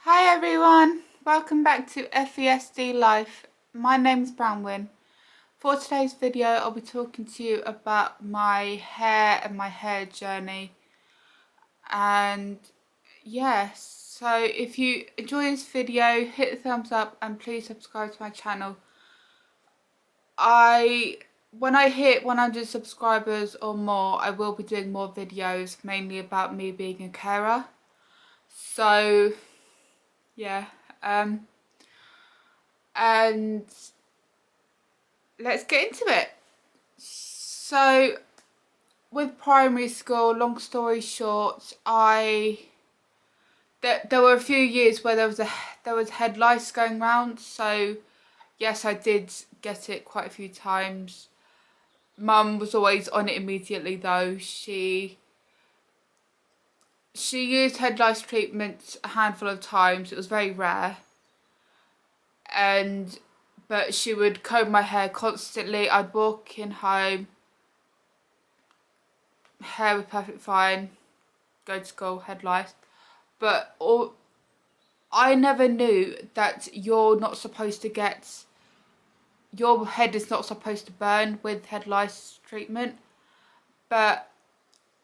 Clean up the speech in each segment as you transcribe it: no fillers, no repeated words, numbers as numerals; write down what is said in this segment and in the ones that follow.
Hi everyone, welcome back to FVSD Life. My name's Branwyn. For today's video I'll be talking to you about my hair and my hair journey. And yes, so if you enjoy this video, hit the thumbs up and please subscribe to my channel. When I hit 100 subscribers or more, I will be doing more videos, mainly about me being a carer. So yeah, and let's get into it. So with primary school, long story short, there were a few years where there was head lice going round. So yes, I did get it quite a few times. Mum was always on it immediately though. She used head lice treatment a handful of times. It was very rare. But she would comb my hair constantly. I'd walk in home, hair was perfect fine, go to school, head lice. But I never knew that your head is not supposed to burn with head lice treatment. But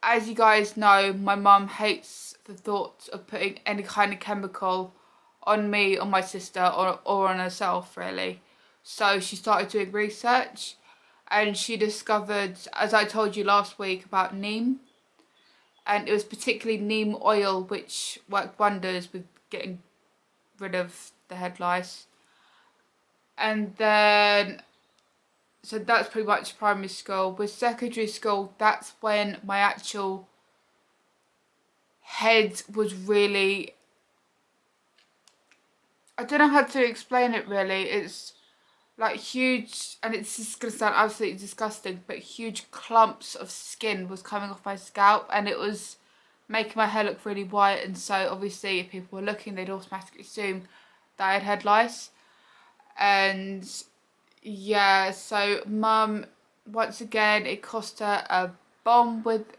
as you guys know, my mum hates the thought of putting any kind of chemical on me, on my sister, or on herself really. So she started doing research and she discovered, as I told you last week, about neem. And it was particularly neem oil which worked wonders with getting rid of the head lice. And then, so that's pretty much primary school. With secondary school, that's when my actual head was really, I don't know how to explain it really. It's like huge, and it's just going to sound absolutely disgusting, but huge clumps of skin was coming off my scalp and it was making my hair look really white. And so obviously if people were looking, they'd automatically assume that I had head lice. And yeah, so mum, once again, it cost her a bomb with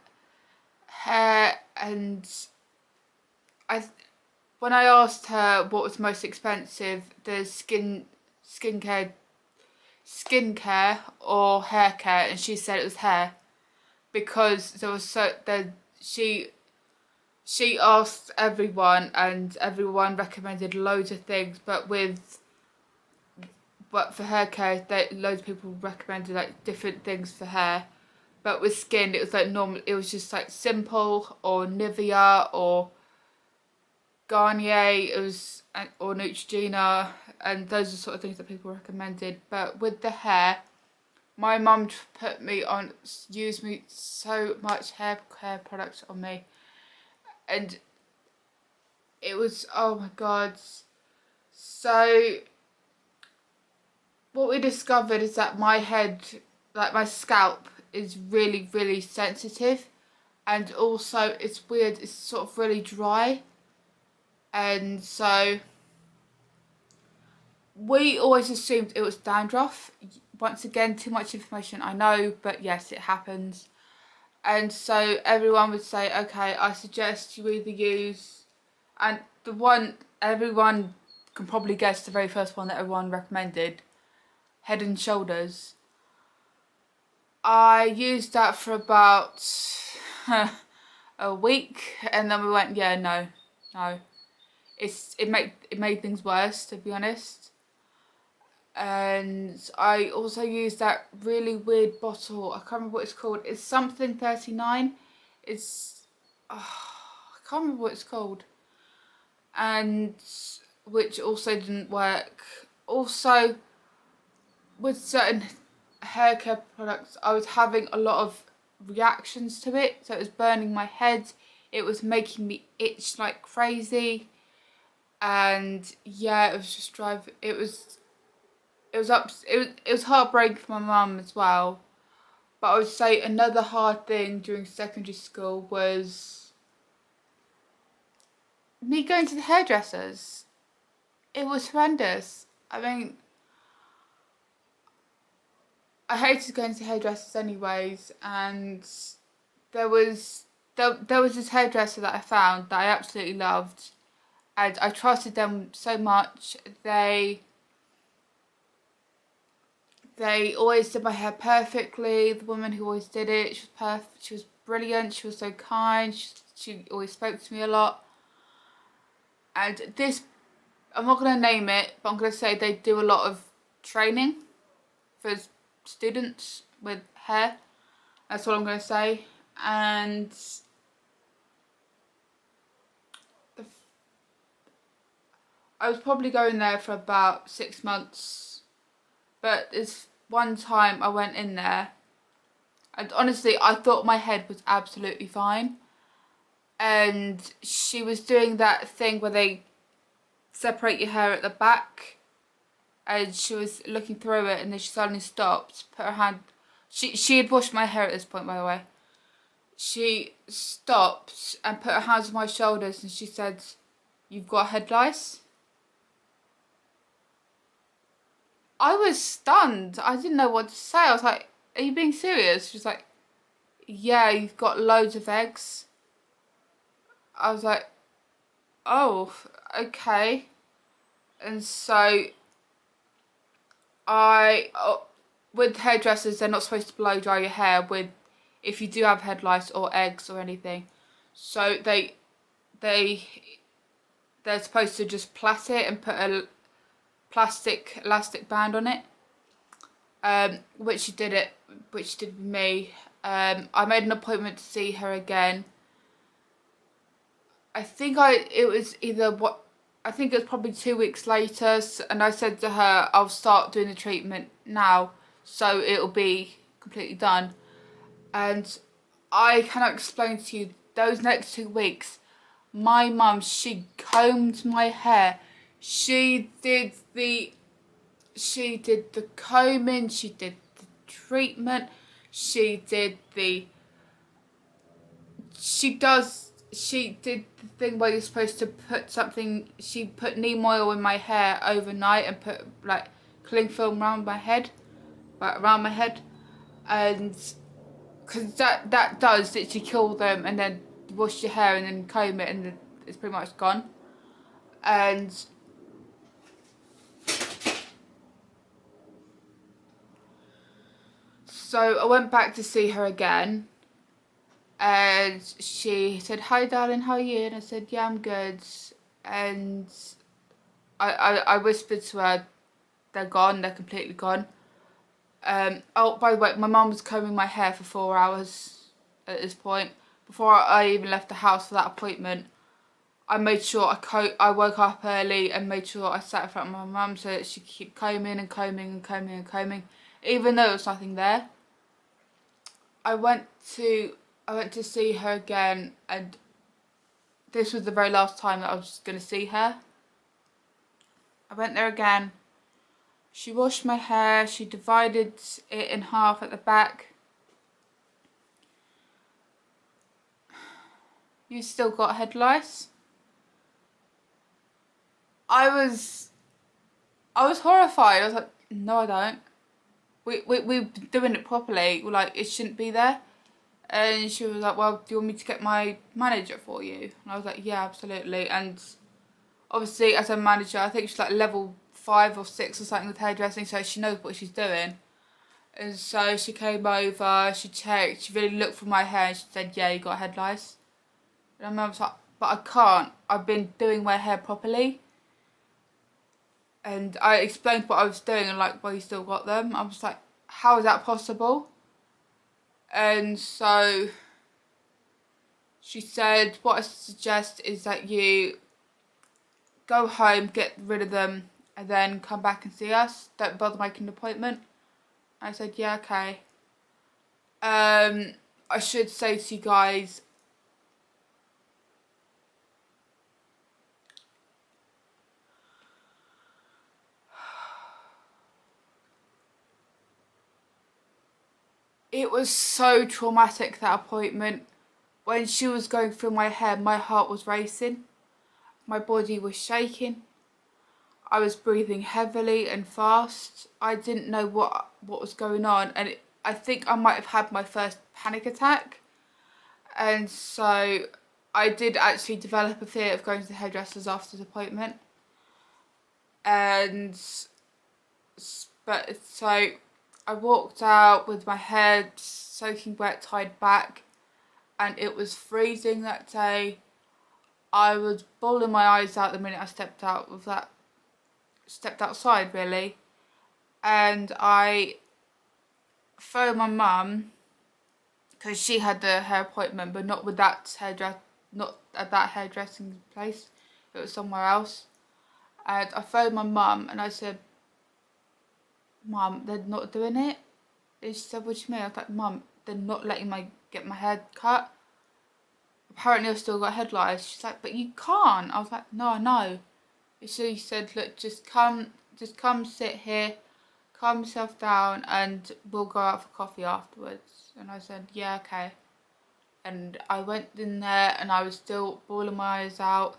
hair. And I when I asked her what was most expensive, the skincare or hair care, and she said it was hair, because she asked everyone and everyone recommended loads of things, but for hair care loads of people recommended like different things for hair. But with skin it was like normal, it was just like Simple or Nivea or Garnier, or Neutrogena, and those are the sort of things that people recommended. But with the hair, my mum used me so much hair care products on me, and it was, oh my god. So what we discovered is that my head, like my scalp, is really, really sensitive, and also it's weird, it's sort of really dry. And so we always assumed it was dandruff. Once again, too much information, I know, but yes, it happens. And so everyone would say, okay, I suggest you either use, and the one everyone can probably guess, the very first one that everyone recommended, Head and Shoulders. I used that for about a week, and then we went, yeah, no. It made things worse, to be honest. And I also used that really weird bottle. I can't remember what it's called. It's something 39. I can't remember what it's called. And which also didn't work. Also, with certain hair care products, I was having a lot of reactions to it. So it was burning my head. It was making me itch like crazy. And yeah, it was just driving. It was heartbreaking for my mum as well. But I would say another hard thing during secondary school was me going to the hairdressers. It was horrendous. I mean, I hated going to hairdressers anyways, and there was this hairdresser that I found that I absolutely loved, and I trusted them so much. They always did my hair perfectly. The woman who always did it, she was perfect. She was brilliant. She was so kind. She always spoke to me a lot. And this, I'm not going to name it, but I'm going to say they do a lot of training for students with hair. That's all I'm going to say. And I was probably going there for about 6 months. But this one time I went in there, and honestly I thought my head was absolutely fine. And she was doing that thing where they separate your hair at the back, and she was looking through it, and then she suddenly stopped, put her hand, she had washed my hair at this point, by the way. She stopped and put her hands on my shoulders, and she said, "You've got head lice." I was stunned. I didn't know what to say. I was like, "Are you being serious?" She was like, "Yeah, you've got loads of eggs." I was like, "Oh, okay." And so with hairdressers, they're not supposed to blow dry your hair with, if you do have head lice or eggs or anything. So they're supposed to just plait it and put a plastic elastic band on it. Which she did with me. I made an appointment to see her again. I think it was probably 2 weeks later, and I said to her, I'll start doing the treatment now, so it'll be completely done. And I cannot explain to you, those next 2 weeks, my mum, she combed my hair. She did the combing, she did the treatment, she did the thing where you're supposed to put something. She put neem oil in my hair overnight and put like cling film around my head, and because that does literally kill them, and then wash your hair and then comb it, and it's pretty much gone. And so I went back to see her again, and she said, "Hi darling, how are you?" And I said, "Yeah, I'm good." And I whispered to her, "They're gone, they're completely gone." Oh, by the way, my mum was combing my hair for 4 hours at this point. Before I even left the house for that appointment, I made sure I woke up early and made sure I sat in front of my mum so that she could keep combing and combing and combing and combing, even though there was nothing there. I went to see her again, and this was the very last time that I was going to see her. I went there again. She washed my hair, she divided it in half at the back. "You still got head lice?" I was horrified. I was like, "No, I don't. We've been doing it properly. Like, it shouldn't be there." And she was like, "Well, do you want me to get my manager for you?" And I was like, "Yeah, absolutely." And obviously, as a manager, I think she's like level 5 or 6 or something with hairdressing, so she knows what she's doing. And so she came over, she checked, she really looked for my hair, and she said, "Yeah, you got head lice." And I was like, "But I can't. I've been doing my hair properly." And I explained what I was doing, and like, "Well, you still got them." I was like, "How is that possible?" And so she said, "What I suggest is that you go home, get rid of them, and then come back and see us. Don't bother making an appointment." I said, "Yeah, okay." I should say to you guys, it was so traumatic, that appointment. When she was going through my hair, my heart was racing. My body was shaking. I was breathing heavily and fast. I didn't know what was going on, and I think I might have had my first panic attack. And so I did actually develop a fear of going to the hairdressers after the appointment. And but so I walked out with my hair soaking wet, tied back, and it was freezing that day. I was bawling my eyes out the minute I stepped outside really, and I phoned my mum because she had the hair appointment, but not with not at that hairdressing place. It was somewhere else. And I phoned my mum and I said, "Mum, they're not doing it." And she said, "What do you mean?" I was like, "Mum, they're not letting me get my hair cut. Apparently I've still got head lice." She's like, "But you can't." I was like, "No, I know." And she said, "Look, just come sit here, calm yourself down, and we'll go out for coffee afterwards." And I said, "Yeah, okay." And I went in there and I was still bawling my eyes out.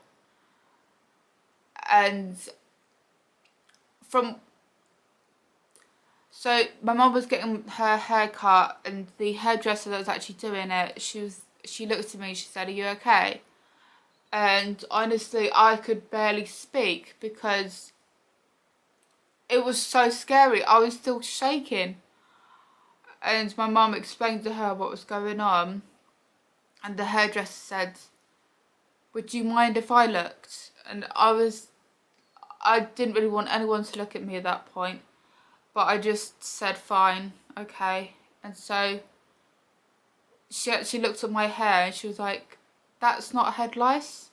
And so my mum was getting her hair cut, and the hairdresser that was actually doing it, she looked at me and she said, "Are you okay?" And honestly, I could barely speak because it was so scary. I was still shaking. And my mum explained to her what was going on, and the hairdresser said, "Would you mind if I looked?" And I didn't really want anyone to look at me at that point, but I just said, "Fine, okay." And so she actually looked at my hair and she was like, "That's not head lice.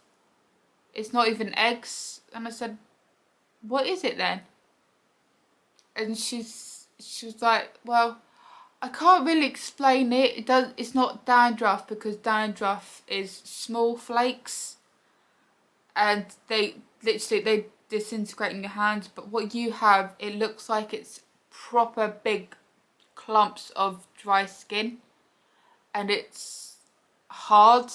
It's not even eggs." And I said, "What is it then?" And she was like, "Well, I can't really explain it. It's not dandruff because dandruff is small flakes, and they disintegrate in your hands. But what you have, it looks like it's proper big clumps of dry skin, and it's hard."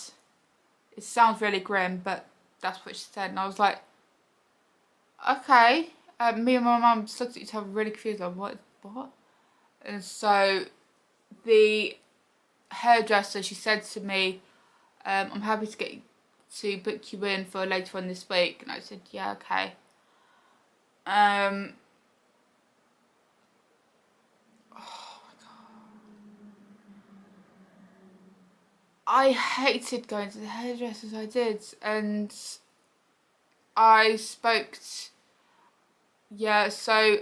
It sounds really grim, but that's what she said. And I was like, "Okay." Me and my mum just looked at each other really confused, like, what? And so the hairdresser, she said to me, "I'm happy to book you in for later on this week." And I said, "Yeah, okay." Oh my God. I hated going to the hairdressers, I did. And I spoke so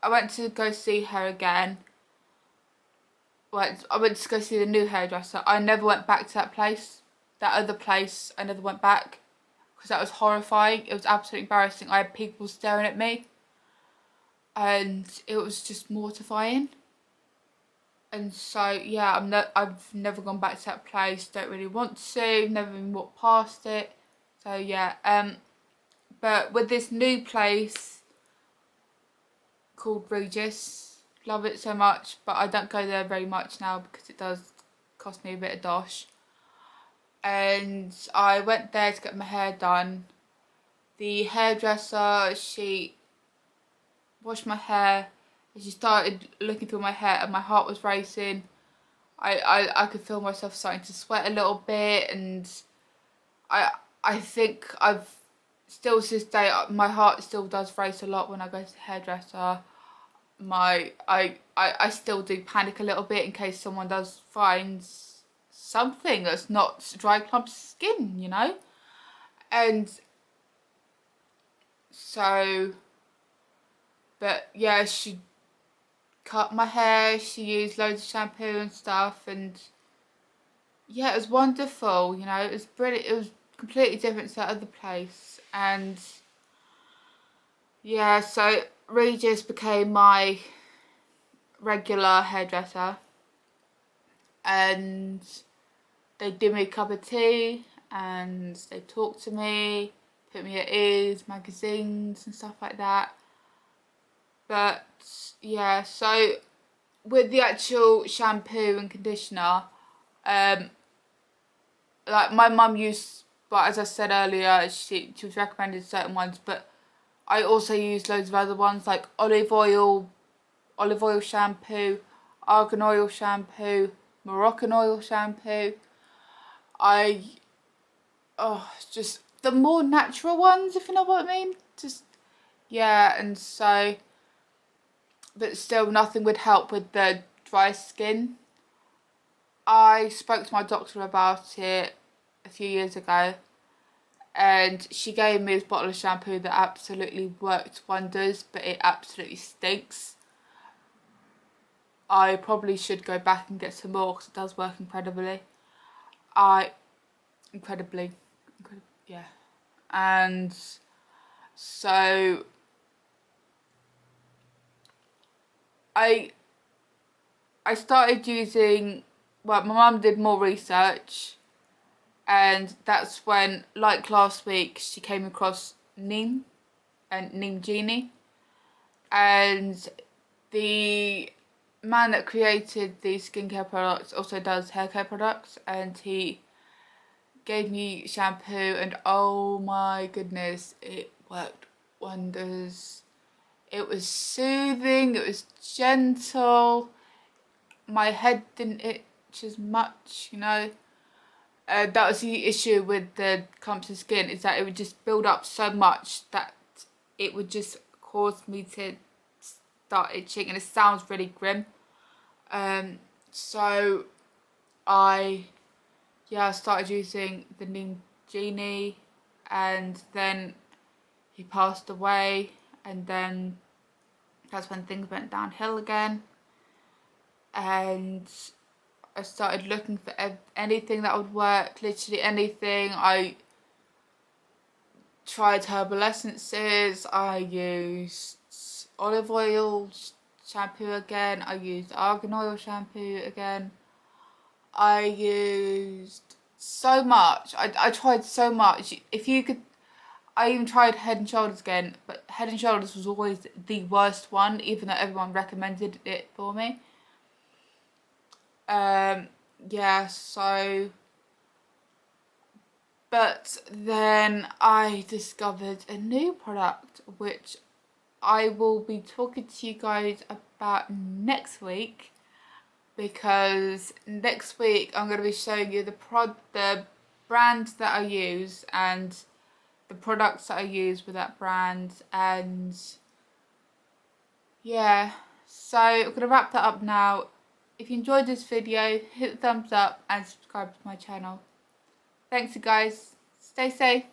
I went to go see her again. I went to go see the new hairdresser. I never went back to that place. That other place, I never went back because that was horrifying. It was absolutely embarrassing. I had people staring at me, and it was just mortifying. And so yeah, I've never gone back to that place. Don't really want to. Never even walked past it. So yeah. But with this new place called Regis, love it so much. But I don't go there very much now because it does cost me a bit of dosh. And I went there to get my hair done. The hairdresser, she washed my hair and she started looking through my hair, and my heart was racing. I could feel myself starting to sweat a little bit, and I think I've still to this day my heart still does race a lot when I go to the hairdresser. I still do panic a little bit in case someone does find something that's not dry clumps of skin, you know? And so, but yeah, she cut my hair, she used loads of shampoo and stuff, and yeah, it was wonderful, you know, it was brilliant. It was completely different to that other place. And yeah, so Regis became my regular hairdresser, and they did me a cup of tea and they talked to me, put me at ease, magazines and stuff like that. But yeah, so with the actual shampoo and conditioner, like my mum used, but as I said earlier, she was recommended certain ones, but I also use loads of other ones like olive oil shampoo, argan oil shampoo, Moroccan oil shampoo. I oh, just the more natural ones, if you know what I mean. Just, yeah, and so, but still nothing would help with the dry skin. I spoke to my doctor about it a few years ago, and she gave me this bottle of shampoo that absolutely worked wonders, but it absolutely stinks. I probably should go back and get some more because it does work incredibly. I incredibly, yeah. And so I I started using. Well, my mum did more research, and that's when, like last week, she came across neem and neem genie, and the man that created these skincare products also does hair care products, and he gave me shampoo, and oh my goodness, it worked wonders. It was soothing, it was gentle, my head didn't itch as much, you know. That was the issue with the clumps of skin, is that it would just build up so much that it would just cause me to start itching, and it sounds really grim. So I, yeah, I started using the Neem Genie, and then he passed away, and then that's when things went downhill again, and I started looking for anything that would work, literally anything. I tried herbal essences, I used olive oil shampoo again, I used argan oil shampoo again, I used so much. I tried so much. If you could, I even tried Head and Shoulders again, but Head and Shoulders was always the worst one, even though everyone recommended it for me. Yeah, so, but then I discovered a new product which I will be talking to you guys about next week, because next week I'm going to be showing you the brand that I use and the products that I use with that brand, and yeah, so I'm going to wrap that up now. If you enjoyed this video, hit the thumbs up and subscribe to my channel. Thanks you guys, stay safe.